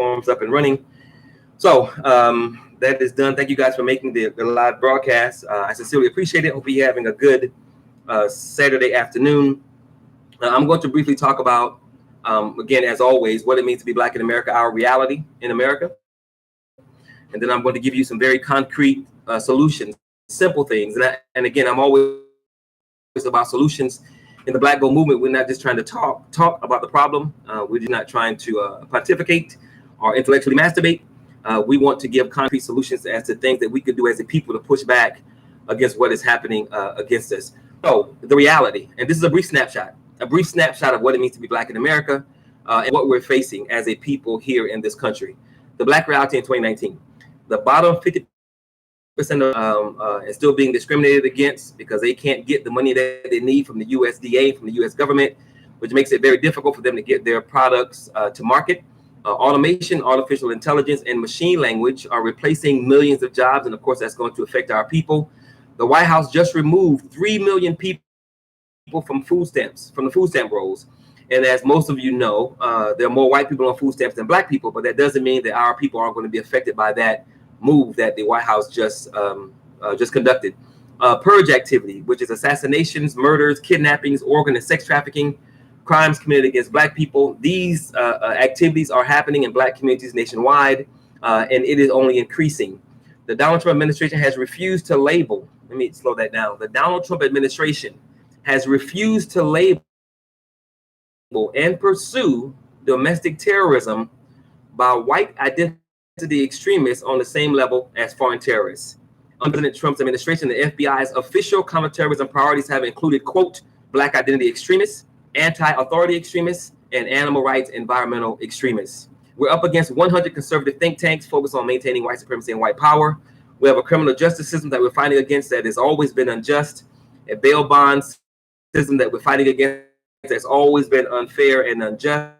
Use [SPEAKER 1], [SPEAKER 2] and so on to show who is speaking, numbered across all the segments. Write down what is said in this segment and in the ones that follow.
[SPEAKER 1] platforms up and running. So that is done. Thank you guys for making the live broadcast. I sincerely appreciate it. Hope you're having a good Saturday afternoon. I'm going to briefly talk about, again, as always, what it means to be Black in America, our reality in America. And then I'm going to give you some very concrete solutions, simple things. And again, I'm always about solutions. In the Black Gold movement, we're not just trying to talk about the problem. We're just not trying to pontificate or intellectually masturbate. We want to give concrete solutions as to things that we could do as a people to push back against what is happening against us. So the reality, and this is a brief snapshot of what it means to be Black in America and what we're facing as a people here in this country. The Black reality in 2019. The bottom 50% is still being discriminated against because they can't get the money that they need from the USDA, from the US government, which makes it very difficult for them to get their products to market. Automation, artificial intelligence, and machine language are replacing millions of jobs, and of course that's going to affect our people. The White House just removed 3 million people from food stamps, from the food stamp rolls. And as most of you know, there are more white people on food stamps than Black people, but that doesn't mean that our people aren't going to be affected by that move that the White House just conducted. Purge activity, which is assassinations, murders, kidnappings, organ and sex trafficking, crimes committed against Black people. These activities are happening in Black communities nationwide, and it is only increasing. The Donald Trump administration has refused to label, let me slow that down. The Donald Trump administration has refused to label and pursue domestic terrorism by white identity extremists on the same level as foreign terrorists. Under President Trump's administration, the FBI's official counterterrorism priorities have included, quote, Black identity extremists, anti-authority extremists, and animal rights environmental extremists. We're up against 100 conservative think tanks focused on maintaining white supremacy and white power. We have a criminal justice system that we're fighting against that has always been unjust, a bail bond system that we're fighting against that's always been unfair and unjust,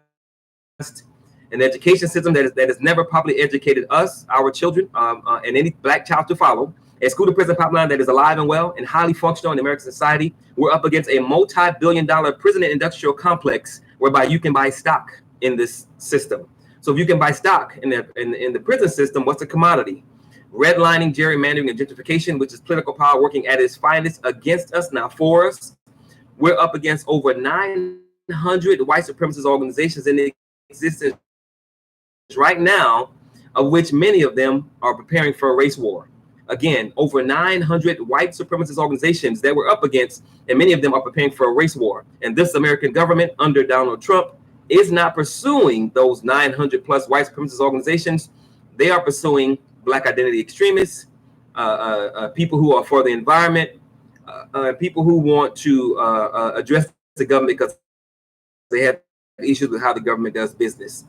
[SPEAKER 1] an education system that has never properly educated us, our children, and any Black child to follow, a school-to-prison pipeline that is alive and well and highly functional in American society. We're up against a multi-billion-dollar prison and industrial complex whereby you can buy stock in this system. So if you can buy stock in the prison system, what's the commodity? Redlining, gerrymandering, and gentrification, which is political power working at its finest against us, not for us. We're up against over 900 white supremacist organizations in existence right now, of which many of them are preparing for a race war. Again, over 900 white supremacist organizations that we're up against, and many of them are preparing for a race war. And this American government under Donald Trump is not pursuing those 900 plus white supremacist organizations. They are pursuing Black identity extremists, people who are for the environment, people who want to address the government because they have issues with how the government does business.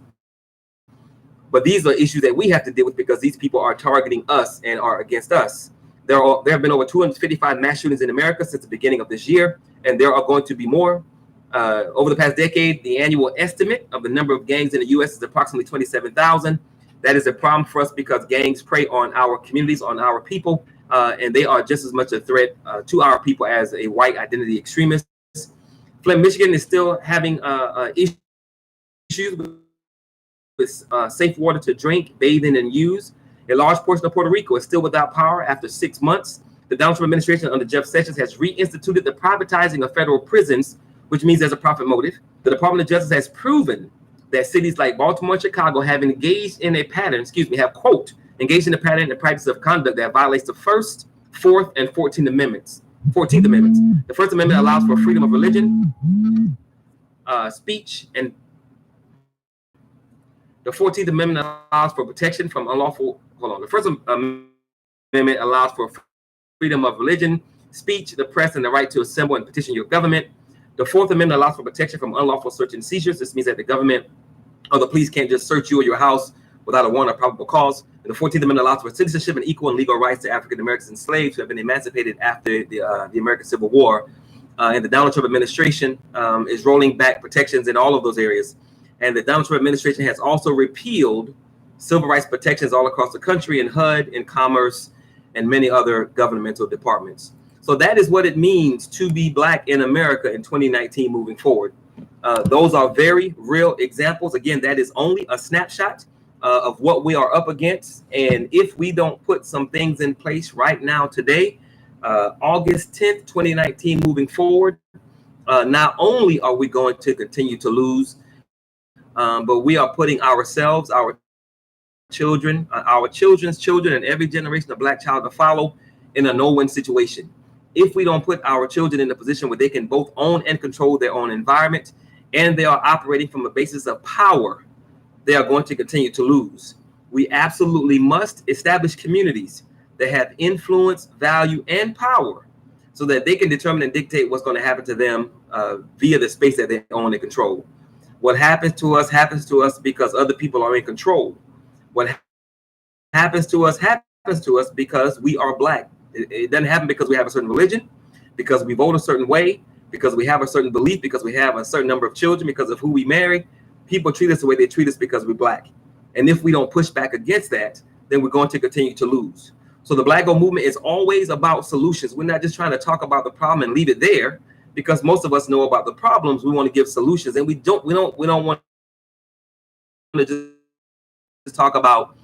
[SPEAKER 1] But these are issues that we have to deal with because these people are targeting us and are against us. There have been over 255 mass shootings in America since the beginning of this year, and there are going to be more. Over the past decade, the annual estimate of the number of gangs in the U.S. is approximately 27,000. That is a problem for us because gangs prey on our communities, on our people, and they are just as much a threat to our people as a white identity extremist. Flint, Michigan is still having issues with safe water to drink, bathe in, and use. A large portion of Puerto Rico is still without power after 6 months. The Donald Trump administration under Jeff Sessions has reinstituted the privatizing of federal prisons, which means there's a profit motive. The Department of Justice has proven that cities like Baltimore and Chicago have engaged in a pattern, quote, engaged in a pattern and practice of conduct that violates the First, Fourth, and 14th Amendments. The First Amendment allows for freedom of religion, speech, and the 14th Amendment allows for protection from unlawful, the First Amendment allows for freedom of religion, speech, the press, and the right to assemble and petition your government. The Fourth Amendment allows for protection from unlawful search and seizures. This means that the government or the police can't just search you or your house without a warrant or probable cause. And the 14th Amendment allows for citizenship and equal and legal rights to African Americans and slaves who have been emancipated after the American Civil War. And the Donald Trump administration is rolling back protections in all of those areas. And the Donald Trump administration has also repealed civil rights protections all across the country in HUD, in Commerce, and many other governmental departments. So that is what it means to be Black in America in 2019 moving forward. Those are very real examples. Again, that is only a snapshot of what we are up against. And if we don't put some things in place right now today, August 10th, 2019, moving forward, not only are we going to continue to lose, but we are putting ourselves, our children, our children's children, and every generation of Black child to follow in a no-win situation. If we don't put our children in a position where they can both own and control their own environment, and they are operating from a basis of power, they are going to continue to lose. We absolutely must establish communities that have influence, value, and power so that they can determine and dictate what's going to happen to them via the space that they own and control. What happens to us because other people are in control. What happens to us because we are Black. It doesn't happen because we have a certain religion, because we vote a certain way, because we have a certain belief, because we have a certain number of children, because of who we marry. People treat us the way they treat us because we're Black. And if we don't push back against that, then we're going to continue to lose. So the Black Gold movement is always about solutions. We're not just trying to talk about the problem and leave it there, because most of us know about the problems. We want to give solutions, and we don't want to just talk about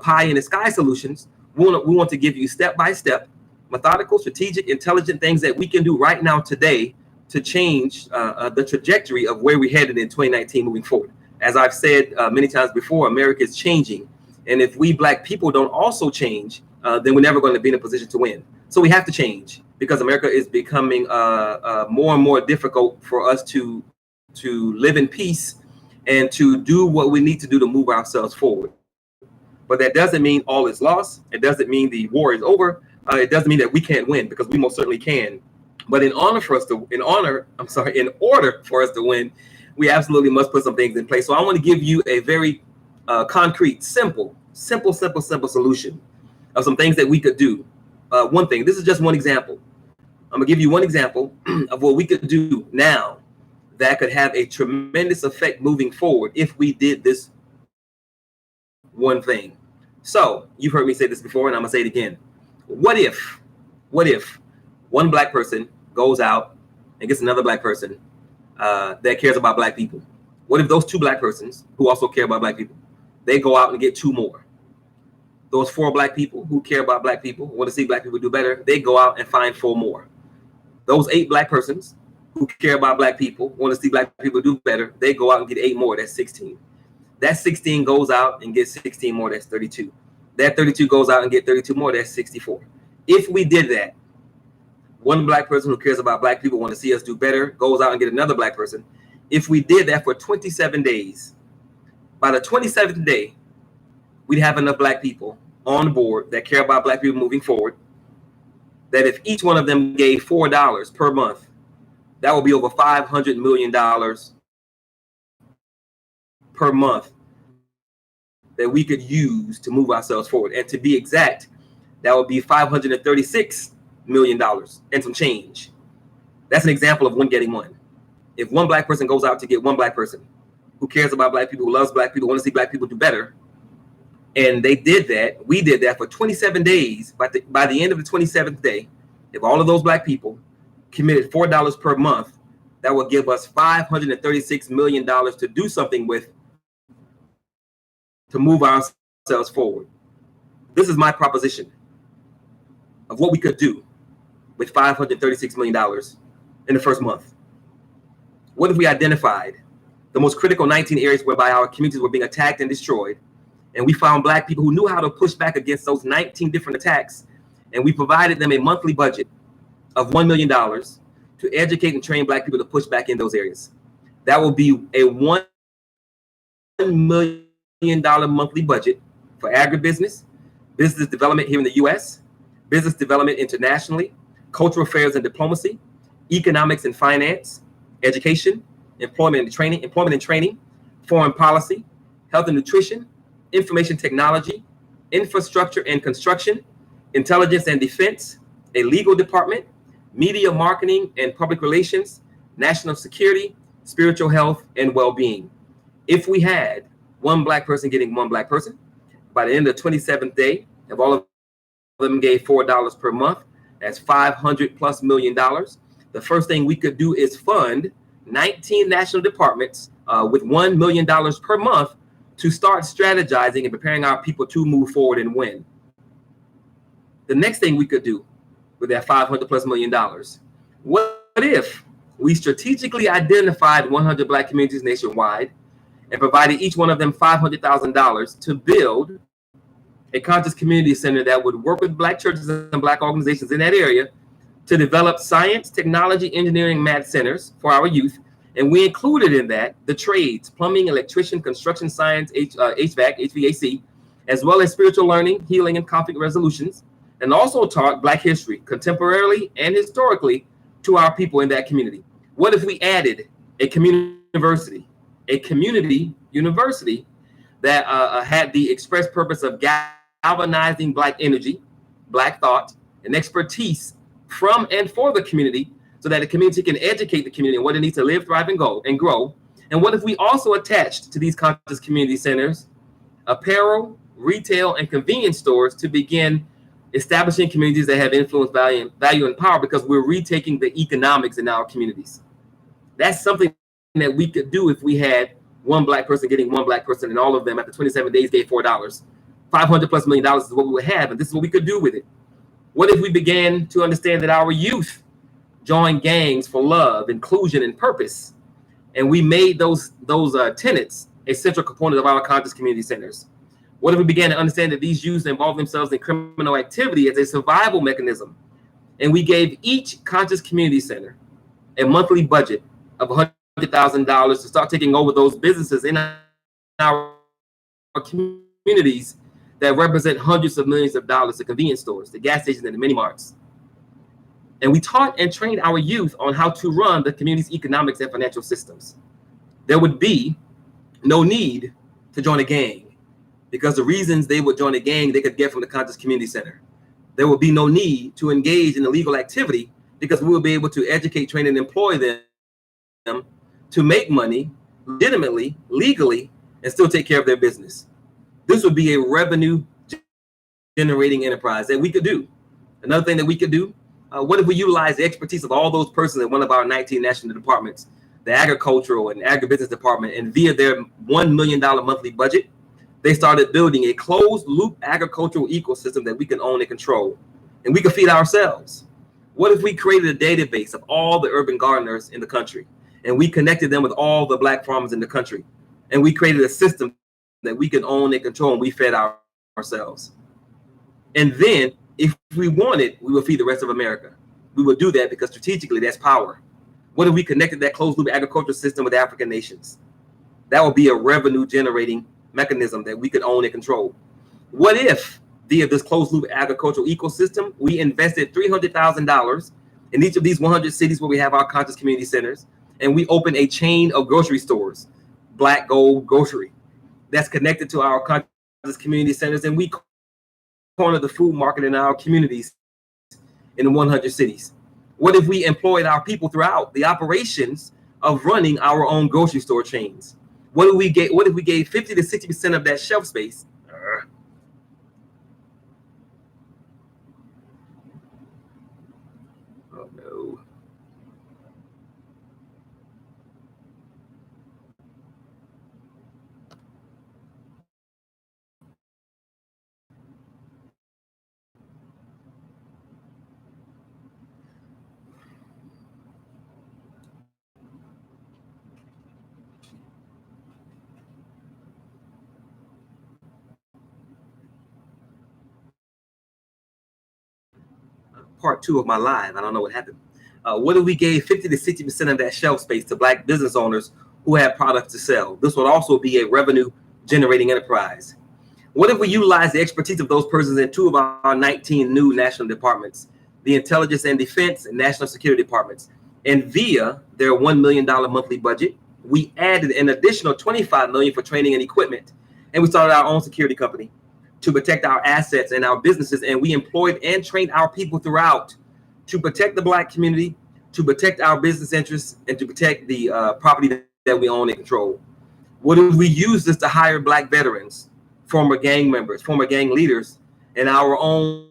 [SPEAKER 1] pie in the sky solutions. We want to give you step-by-step, methodical, strategic, intelligent things that we can do right now today to change the trajectory of where we're headed in 2019 moving forward. As I've said many times before, America is changing. And if we Black people don't also change, then we're never going to be in a position to win. So we have to change, because America is becoming more and more difficult for us to live in peace and to do what we need to do to move ourselves forward. But that doesn't mean all is lost. It doesn't mean the war is over. It doesn't mean that we can't win, because we most certainly can. But in order for us to win, we absolutely must put some things in place. So I want to give you a very concrete, simple solution of some things that we could do. One thing, this is just one example. I'm gonna give you one example of what we could do now that could have a tremendous effect moving forward if we did this one thing. So you've heard me say this before, and I'm gonna say it again. What if one Black person goes out and gets another Black person that cares about Black people? What if those two Black persons who also care about Black people, they go out and get two more? Those 4 Black people who care about Black people, want to see Black people do better, they go out and find 4 more. Those 8 Black persons who care about Black people, want to see Black people do better, they go out and get 8 more. That's 16. That 16 goes out and gets 16 more. That's 32. That 32 goes out and get 32 more. That's 64. If we did that, one Black person who cares about Black people, want to see us do better, goes out and get another Black person. If we did that for 27 days, by the 27th day, we'd have enough Black people on board that care about Black people moving forward, that if each one of them gave $4 per month, that would be over $500 million per month that we could use to move ourselves forward. And to be exact, that would be $536 million and some change. That's an example of one getting one. If one Black person goes out to get one Black person who cares about Black people, who loves Black people, want to see Black people do better, and they did that, we did that for 27 days. By the end of the 27th day, if all of those Black people committed $4 per month, that would give us $536 million to do something with, to move ourselves forward. This is my proposition of what we could do with $536 million in the first month. What if we identified the most critical 19 areas whereby our communities were being attacked and destroyed, and we found Black people who knew how to push back against those 19 different attacks, and we provided them a monthly budget of $1 million to educate and train Black people to push back in those areas? That will be a $1 million monthly budget for agribusiness, business development here in the U.S., business development internationally, cultural affairs and diplomacy, economics and finance, education, employment and training, foreign policy, health and nutrition, information technology, infrastructure and construction, intelligence and defense, a legal department, media marketing and public relations, national security, spiritual health, and well-being. If we had one Black person getting one Black person, by the end of the 27th day, if all of them gave $4 per month, that's $500+ million. The first thing we could do is fund 19 national departments with $1 million per month to start strategizing and preparing our people to move forward and win. The next thing we could do with that $500+ million, what if we strategically identified 100 Black communities nationwide and provided each one of them $500,000 to build a conscious community center that would work with Black churches and Black organizations in that area to develop science, technology, engineering, math centers for our youth. And we included in that the trades, plumbing, electrician, construction science, HVAC, HVAC, as well as spiritual learning, healing, and conflict resolutions, and also taught Black history, contemporarily and historically, to our people in that community. What if we added a community university that had the express purpose of galvanizing Black energy, Black thought, and expertise from and for the community, so that the community can educate the community on what it needs to live, thrive, and grow. And what if we also attached to these conscious community centers apparel, retail, and convenience stores to begin establishing communities that have influence, value, and power, because we're retaking the economics in our communities. That's something that we could do if we had one Black person getting one Black person, and all of them after 27 days gave $4. $500+ million is what we would have, and this is what we could do with it. What if we began to understand that our youth join gangs for love, inclusion, and purpose, and we made those tenets a central component of our conscious community centers? What if we began to understand that these youths involve themselves in criminal activity as a survival mechanism, and we gave each conscious community center a monthly budget of $100,000 to start taking over those businesses in our communities that represent hundreds of millions of dollars, the convenience stores, the gas stations, and the mini marts? And we taught and trained our youth on how to run the community's economics and financial systems. There would be no need to join a gang, because the reasons they would join a gang they could get from the conscious community center. There would be no need to engage in illegal activity, because we would be able to educate, train, and employ them to make money legitimately, legally, and still take care of their business. This would be a revenue generating enterprise that we could do. Another thing that we could do, what if we utilize the expertise of all those persons in one of our 19 national departments, the agricultural and agribusiness department, and via their $1 million monthly budget, they started building a closed loop agricultural ecosystem that we can own and control, and we can feed ourselves. What if we created a database of all the urban gardeners in the country, and we connected them with all the Black farmers in the country, and we created a system that we can own and control, and we fed ourselves? And then, if we wanted, we would feed the rest of America. We would do that because strategically that's power. What if we connected that closed loop agricultural system with African nations? That would be a revenue generating mechanism that we could own and control. What if via this closed loop agricultural ecosystem, we invested $300,000 in each of these 100 cities where we have our conscious community centers, and we opened a chain of grocery stores, Black Gold Grocery, that's connected to our conscious community centers, and we corner the food market in our communities in 100 cities? What if we employed our people throughout the operations of running our own grocery store chains? What if we gave 50 to 60% of that shelf space? Oh no. Part two of my live. I don't know what happened. What if we gave 50 to 60% of that shelf space to Black business owners who have products to sell? This would also be a revenue generating enterprise. What if we utilize the expertise of those persons in two of our 19 new national departments, the Intelligence and Defense and National Security Departments, and via their $1 million monthly budget, we added an additional $25 million for training and equipment, and we started our own security company to protect our assets and our businesses, and we employed and trained our people throughout to protect the Black community, to protect our business interests, and to protect the property that we own and control. What if we use this to hire Black veterans, former gang members, former gang leaders, and our own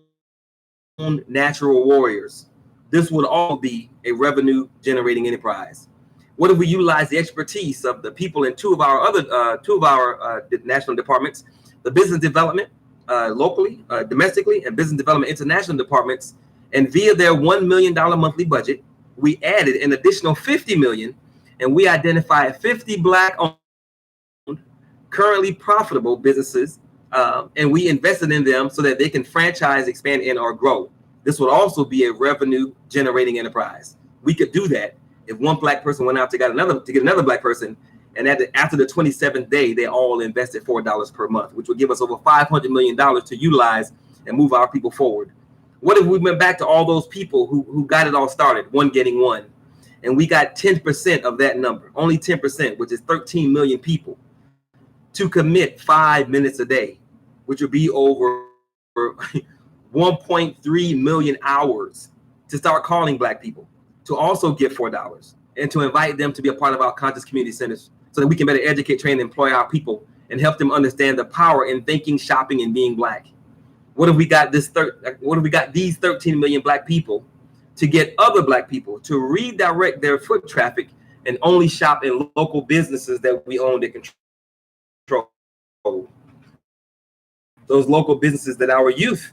[SPEAKER 1] natural warriors? This would all be a revenue generating enterprise. What if we utilize the expertise of the people in two of our national departments, the business development locally, domestically, and business development international departments, and via their $1 million monthly budget, we added an additional $50 million, and we identified 50 Black-owned, currently profitable businesses, and we invested in them so that they can franchise, expand, and or grow. This would also be a revenue-generating enterprise. We could do that if one Black person went out to get another Black person, and after the 27th day, they all invested $4 per month, which would give us over $500 million to utilize and move our people forward. What if we went back to all those people who got it all started, one getting one, and we got 10% of that number, only 10%, which is 13 million people, to commit 5 minutes a day, which would be over 1.3 million hours to start calling Black people, to also give $4 and to invite them to be a part of our conscious community centers so that we can better educate, train, and employ our people and help them understand the power in thinking, shopping, and being Black. What if we got these 13 million Black people to get other Black people to redirect their foot traffic and only shop in local businesses that we own and control? Those local businesses that our youth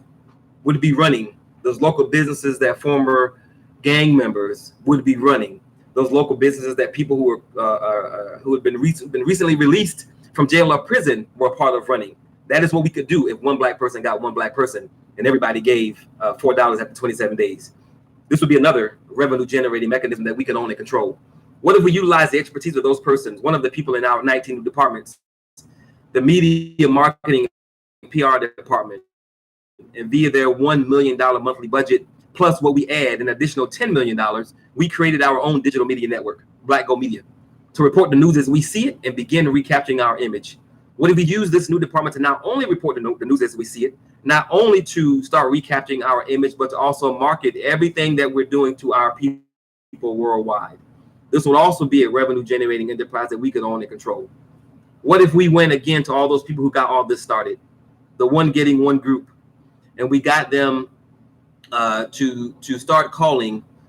[SPEAKER 1] would be running, those local businesses that former gang members would be running, those local businesses that people who had been recently released from jail or prison were a part of running. That is what we could do if one Black person got one Black person and everybody gave $4 after 27 days. This would be another revenue generating mechanism that we can own and control. What if we utilize the expertise of those persons, one of the people in our 19 departments, the media, marketing, PR department, and via their $1 million monthly budget, plus what we add, an additional $10 million, we created our own digital media network, Black Go Media, to report the news as we see it and begin recapturing our image. What if we use this new department to not only report the news as we see it, not only to start recapturing our image, but to also market everything that we're doing to our people worldwide? This would also be a revenue generating enterprise that we could own and control. What if we went again to all those people who got all this started, the one getting one group, and we got them to start calling